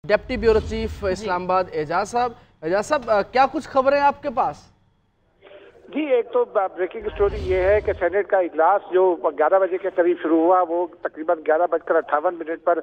Deputy bureau chief Islamabad Ejaz साहब, क्या कुछ खबरें आपके पास? जी, एक तो ब्रेकिंग स्टोरी ये है कि सेनेट का इजलास जो 11 बजे के करीब शुरू हुआ वो तकरीबन 11:58 पर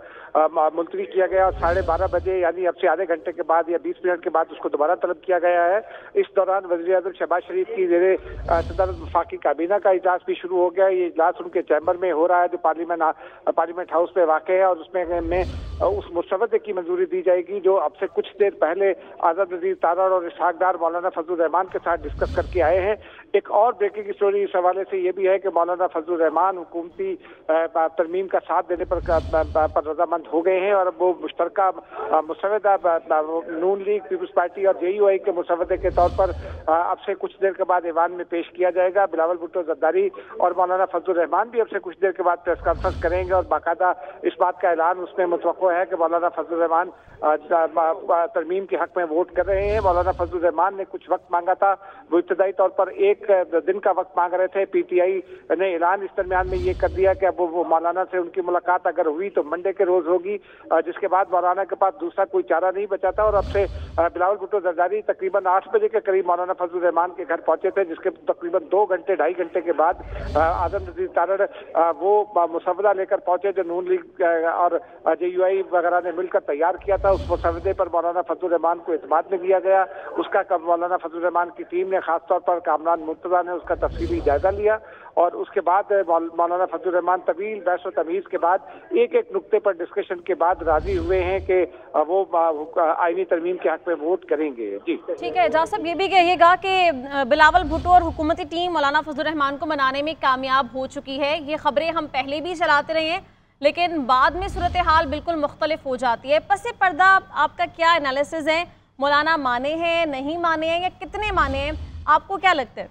मुलतवी किया गया और 12:30 बजे यानी अब से आधे घंटे के बाद या 20 मिनट के बाद उसको दोबारा तलब किया गया है। इस दौरान वज़ीर-ए-आज़म शहबाज शरीफ की ज़ेरे सदारत वफाकी काबीना का इजलास भी शुरू हो गया। ये इजलास उनके चैम्बर में हो रहा है जो पार्लियामेंट हाउस में वाक़ है और उसमें उस मुसवदे की मंजूरी दी जाएगी जो अब से कुछ देर पहले आज़ाद नज़ीर तारड़ और इसहाक डार मौलाना फजलुर रहमान के साथ डिस्कस करके आए हैं। एक और ब्रेकिंग स्टोरी इस हवाले से ये भी है कि मौलाना फजलुर रहमान हुकूमती तरमीम का साथ देने पर रजामंद हो गए हैं और वो मुश्तरका मुसवदा नून लीग, पीपल्स पार्टी और JUI के मुसवदे के तौर पर अब से कुछ देर के बाद ऐवान में पेश किया जाएगा। बिलावल भुट्टो जरदारी और मौलाना फजलुर रहमान भी अब से कुछ देर के बाद प्रेस कॉन्फ्रेंस करेंगे और बाकायदा इस बात का ऐलान उसमें मुतवक्को है कि मौलाना फजलुर रहमान तरमीम के हक में वोट कर रहे हैं। मौलाना फजलुर रहमान ने कुछ वक्त मांगा था, वो इब्तदाई तौर पर एक दिन का वक्त मांग रहे थे। PTI ने ऐलान इस दरमियान में ये कर दिया कि अब वो मौलाना से उनकी मुलाकात अगर हुई तो मंडे के रोज होगी, जिसके बाद मौलाना के पास दूसरा कोई चारा नहीं बचा था और अब से बिलावल भुट्टो जरदारी तकरीबन 8 बजे के करीब मौलाना फजलुर रहमान के घर पहुंचे थे, जिसके तकरीबन 2-2.5 घंटे के बाद आज़म नज़ीर तारड़ वो मुसवदा लेकर पहुंचे जो नून लीग और JUI वगैरह ने मिलकर तैयार किया था। उस मुसवदे पर मौलाना फजलुर रहमान को इत्मीनान में दिया गया। उसका मौलाना फजलुर रहमान की टीम ने खासतौर पर कामरान मुर्तज़ा ने उसका तफसीली जायजा लिया और उसके बाद मौलाना फजलुर रहमान तवील बहस व तमीज़ के बाद एक नुक्ते पर डिस्कशन के बाद राजी हुए हैं कि वो आईनी तरमीम के हक में वोट करेंगे। जी ठीक है, एजाज साहब ये भी कहिएगा कि बिलावल भुट्टो और हुकूमती टीम मौलाना फजलुर रहमान को मनाने में कामयाब हो चुकी है। ये खबरें हम पहले भी चलाते रहे हैं लेकिन बाद में सूरत हाल बिल्कुल मुख्तलिफ हो जाती है। पस पर्दा आपका क्या एनालिसिस है? मौलाना माने हैं, नहीं माने हैं या कितने माने हैं, आपको क्या लगता है?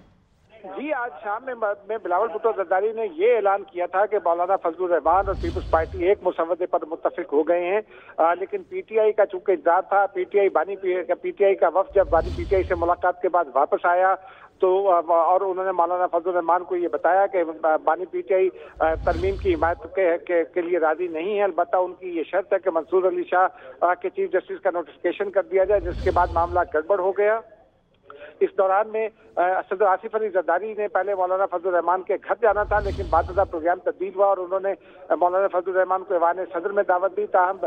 जी, आज शाम में बिलावल भुट्टो जरदारी ने ये ऐलान किया था कि मौलाना फजलुर रहमान और पीपल्स पार्टी एक मुसवदे पर मुत्तफिक हो गए हैं, लेकिन PTI का चूंकि इंतजार था, PTI का वफ्द जब बानी PTI से मुलाकात के बाद वापस आया तो और उन्होंने मौलाना फजलुर रहमान को ये बताया कि बानी PTI तरमीम की हिमायत के लिए राजी नहीं है। अलबत्ता उनकी ये शर्त है कि मंसूर अली शाह के चीफ जस्टिस का नोटिफिकेशन कर दिया जाए, जिसके बाद मामला गड़बड़ हो गया। इस दौरान में सदर आसिफ अली जरदारी ने पहले मौलाना फजलुर रहमान के घर जाना था, लेकिन बाद प्रोग्राम तब्दील हुआ और उन्होंने मौलाना फजलुर रहमान को ऐवान सदर में दावत दी। ताहम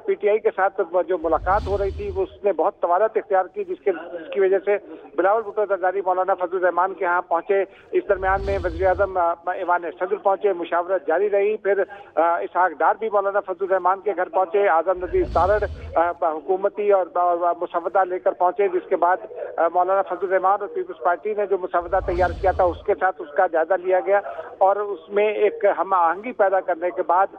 PTI के साथ जो मुलाकात हो रही थी वो उसने बहुत तवालत इख्तियार की, जिसकी वजह से बिलावल भुट्टो जरदारी मौलाना फजलुर रहमान के यहाँ पहुंचे। इस दरमियान में वज़ीर-ए-आज़म ऐवान सदर पहुंचे, मुशावरत जारी रही। फिर इसहाक डार भी मौलाना फजलुर रहमान के घर पहुंचे, आज़म नज़ीर तारड़ हुकूमती और मुसवदा लेकर पहुंचे, जिसके बाद मौलाना फजलुर रहमान और पीपल्स पार्टी ने जो मुसवदा तैयार किया था उसके साथ उसका जायजा लिया गया और उसमें एक हम आहंगी पैदा करने के बाद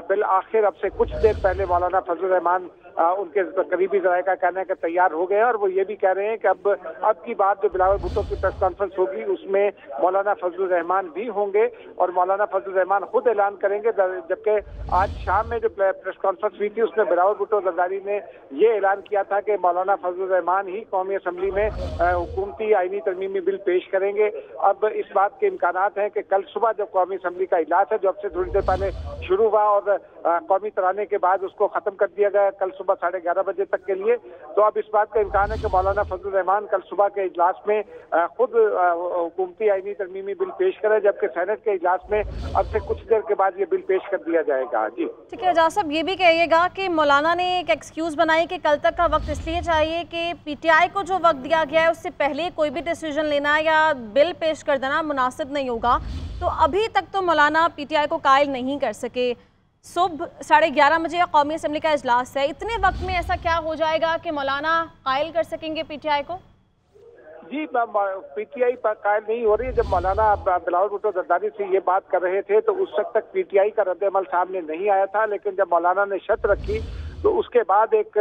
बिल आखिर अब से कुछ देर पहले मौलाना फजलुर रहमान उनके करीबी ज़राए का कहना है कि तैयार हो गए और वो ये भी कह रहे हैं कि अब की बात जो बिलावल भुट्टो की प्रेस कॉन्फ्रेंस होगी उसमें मौलाना फजलुर रहमान भी होंगे और मौलाना फजलुर रहमान खुद ऐलान करेंगे। जबकि आज शाम में जो प्रेस कॉन्फ्रेंस हुई थी उसमें बिलावल भुट्टो जरदारी ने ये ऐलान किया था कि मौलाना फजलुर रहमान ही कौमी असम्बली में हुकूमती आईनी तरमीमी बिल पेश करेंगे। अब इस बात के इम्कानात हैं कि कल सुबह जब कौमी असम्बली का इजलास है जो अब से थोड़ी देर पहले शुरू हुआ और कौमी तराने के बाद उसको खत्म कर दिया गया कल सुबह 11:30 बजे तक के लिए, तो अब इस बात का इम्कान है कि मौलाना फजलुर रहमान कल सुबह के इजलास में खुद हुकूमती आईनी तरमीमी बिल पेश करें, जबकि सेनेट के इजलास में अब से कुछ देर के बाद ये बिल पेश कर दिया जाएगा। जी ठीक है, एजाज साहब ये भी कहिएगा कि मौलाना ने एक एक्सक्यूज बनाई कि कल तक का वक्त इसलिए चाहिए कि PTI को जो वक्त दिया गया है उससे पहले कोई भी डिसीजन लेना या बिल पेश कर देना मुनासिब नहीं होगा। तो अभी तक तो मौलाना PTI को कायल नहीं कर सके। सुबह 11:30 बजे कौमी असम्बली का इजलास है, इतने वक्त में ऐसा क्या हो जाएगा कि मौलाना कायल कर सकेंगे PTI को? जी, PTI पर कायल नहीं हो रही है। जब मौलाना बिलावल भुट्टो जरदारी से ये बात कर रहे थे तो उस वक्त तक PTI का रद्द-ए-अमल सामने नहीं आया था, लेकिन जब मौलाना ने शर्त रखी तो उसके बाद एक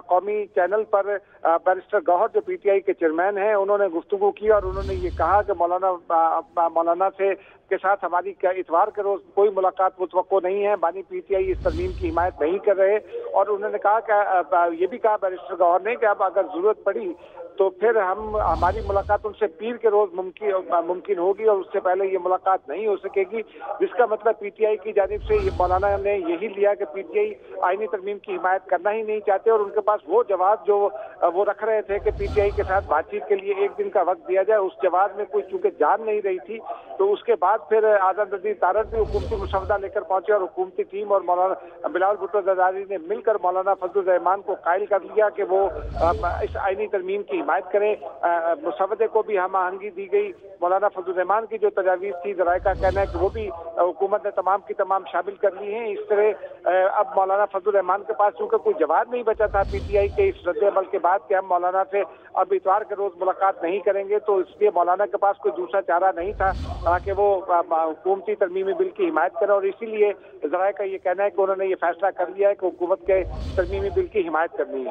कौमी चैनल पर बैरिस्टर गौहर जो PTI के चेयरमैन हैं उन्होंने गुफ्तगू की और उन्होंने ये कहा कि मौलाना से के साथ हमारी इतवार के रोज कोई मुलाकात मुतवक्को नहीं है। बानी पीटीआई इस तरमीम की हिमायत नहीं कर रहे और उन्होंने कहा कि ये भी कहा बैरिस्टर गौहर ने कि अब अगर जरूरत पड़ी तो फिर हमारी मुलाकात उनसे पीर के रोज मुमकिन होगी और उससे पहले ये मुलाकात नहीं हो सकेगी, जिसका मतलब पीटीआई की जानिब से ये मौलाना ने यही लिया कि पीटीआई आईनी तरमीम की हिमायत करना ही नहीं चाहते और उनके पास वो जवाब जो वो रख रहे थे कि पीटीआई के साथ बातचीत के लिए एक दिन का वक्त दिया जाए, उस जवाब में कोई चूंकि जान नहीं रही थी तो उसके बाद फिर आज़ाद नज़ीर तारड़ भी हुकूमती मुसवदा लेकर पहुंचे और हुकूमती टीम और मौलाना बिलावल भुट्टो जरदारी ने मिलकर मौलाना फजलुर रहमान को कायल कर लिया कि वो इस आईनी तरमीम की हिमायत करें। मुसवदे को भी हम आहंगी दी गई। मौलाना फजलुर रहमान की जो तजावीज़ थी ज़राए का कहना है कि वो भी हुकूमत ने तमाम की तमाम शामिल कर ली हैं। इस तरह अब मौलाना फजलुर रहमान के पास चूंकि कोई जवाब नहीं बचा था पीटीआई के इस रद्द-ए-अमल के बाद कि हम मौलाना से अब इतवार के रोज मुलाकात नहीं करेंगे, तो इसलिए मौलाना के पास कोई दूसरा चारा नहीं था कि वो हुकूमती तरमीमी बिल की हिमायत करे और इसीलिए ज़राए का ये कहना है कि उन्होंने ये फैसला कर लिया है कि हुकूमत के तरमीमी बिल की हिमायत करनी है।